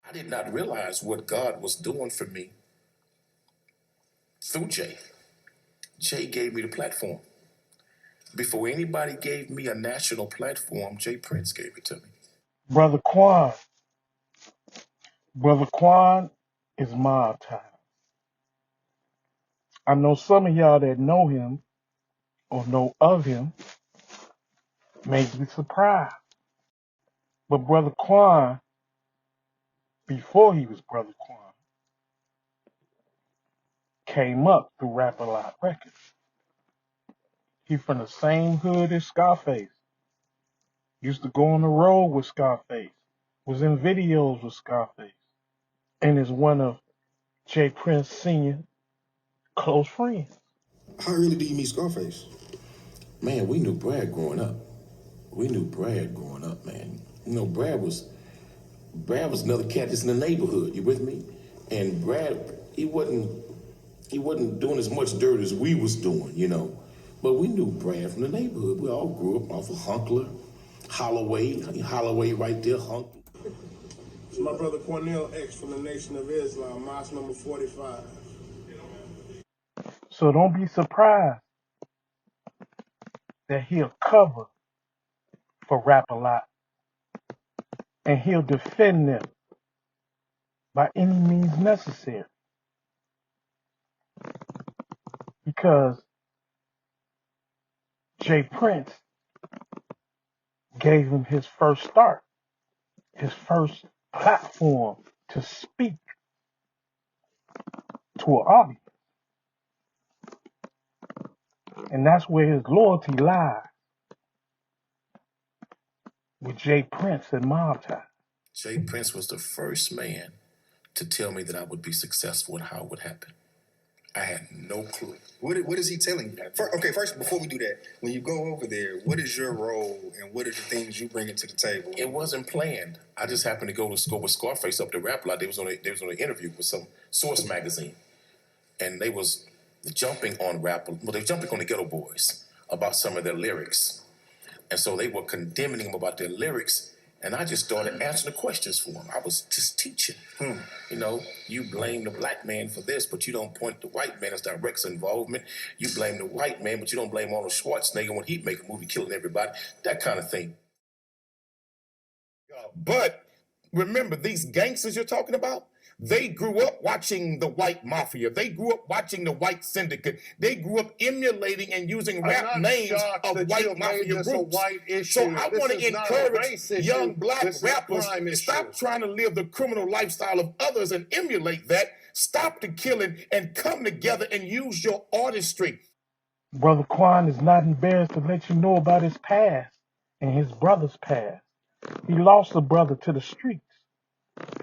I did not realize what God was doing for me through Jay. Jay gave me the platform. Before anybody gave me a national platform, Jay Prince gave it to me. Brother Quan. Brother Quan is mob time. I know some of y'all that know him or know of him may be surprised. But Brother Quan, before he was Brother Quan, came up through Rap-A-Lot Records. He from the same hood as Scarface. Used to go on the road with Scarface. Was in videos with Scarface. And is one of Jay Prince Sr. close friends. How early did you meet Scarface? Man, we knew Brad growing up. Man. You know, Brad was another cat that's in the neighborhood. You with me? And Brad, he wasn't doing as much dirt as we was doing, you know. But we knew Brad from the neighborhood. We all grew up off of Hunkler, Holloway right there, Hunk. It's my brother Quanell X from the Nation of Islam, Mosque number 45. So don't be surprised that he'll cover for Rap-A-Lot and he'll defend them by any means necessary. Because Jay Prince gave him his first start, his first platform to speak to an audience. And that's where his loyalty lies, with Jay Prince and Mob Time. Jay Prince was the first man to tell me that I would be successful and how it would happen. I had no clue. What is he telling you? First, before we do that, when you go over there, what is your role and what are the things you bring to the table? It wasn't planned. I just happened to go with Scarface up to Rap-A-Lot. They was on an interview with some Source magazine, and they was jumping on they were jumping on the Ghetto Boys about some of their lyrics, and so they were condemning them about their lyrics. And I just started answering the questions for them. I was just teaching. You know, you blame the black man for this, but you don't point the white man as direct involvement. You blame the white man, but you don't blame Arnold Schwarzenegger when he make a movie killing everybody. That kind of thing. But remember, these gangsters you're talking about, they grew up watching the white mafia. They grew up watching the white syndicate. They grew up emulating and using rap names of white mafia groups. So I want to encourage young black rappers, stop trying to live the criminal lifestyle of others and emulate that. Stop the killing and come together and use your artistry. Brother Quan is not embarrassed to let you know about his past and his brother's past. He lost a brother to the streets.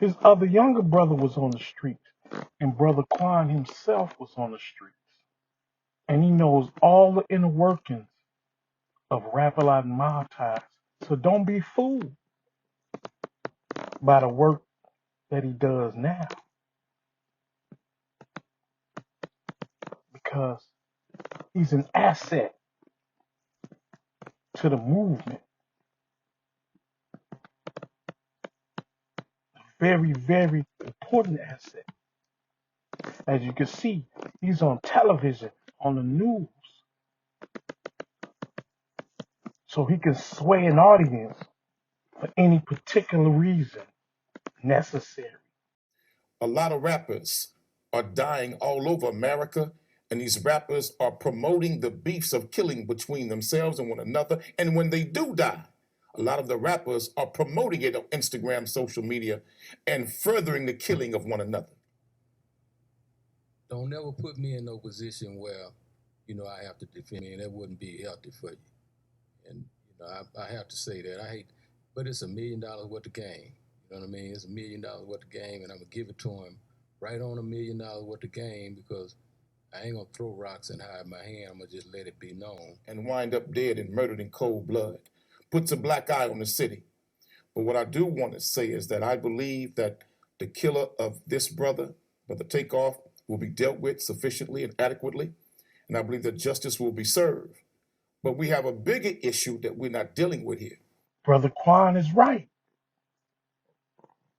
His other younger brother was on the streets, and Brother Quan himself was on the streets. And he knows all the inner workings of Rap-A-Lot and Mob Ties. So don't be fooled by the work that he does now. Because he's an asset to the movement. Very, very important asset. As you can see, he's on television, on the news. So he can sway an audience for any particular reason necessary. A lot of rappers are dying all over America, and these rappers are promoting the beefs of killing between themselves and one another. And when they do die, a lot of the rappers are promoting it on Instagram, social media, and furthering the killing of one another. Don't never put me in no position where, I have to defend me, and that wouldn't be healthy for you. And, I have to say that. But it's $1 million worth of game. You know what I mean? It's $1 million worth of game, and I'm going to give it to him right on $1 million worth of game, because I ain't going to throw rocks and hide my hand. I'm going to just let it be known. And wind up dead and murdered in cold blood. Puts a black eye on the city. But what I do want to say is that I believe that the killer of this brother Takeoff, will be dealt with sufficiently and adequately. And I believe that justice will be served. But we have a bigger issue that we're not dealing with here. Brother Quan is right.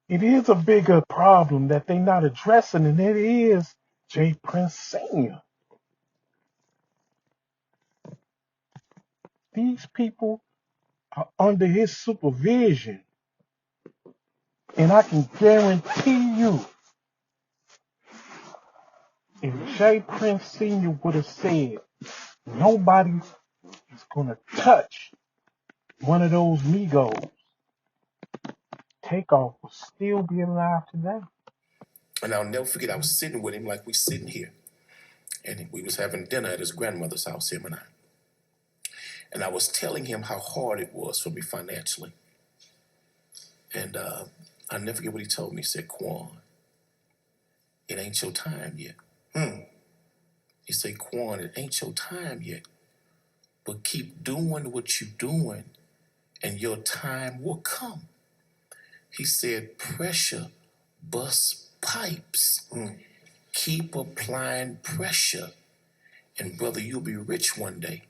It is a bigger problem that they're not addressing, and it is Jay Prince Sr. These people are under his supervision, and I can guarantee you, if Jay Prince Sr. would have said, nobody is going to touch one of those Migos, Takeoff will still be alive today. And I'll never forget, I was sitting with him like we sitting here. And we was having dinner at his grandmother's house, him and I. And I was telling him how hard it was for me financially. And I'll never forget what he told me. He said, Quan, it ain't your time yet. He said, Quan, it ain't your time yet. But keep doing what you're doing, and your time will come. He said, pressure busts pipes. Keep applying pressure. And brother, you'll be rich one day.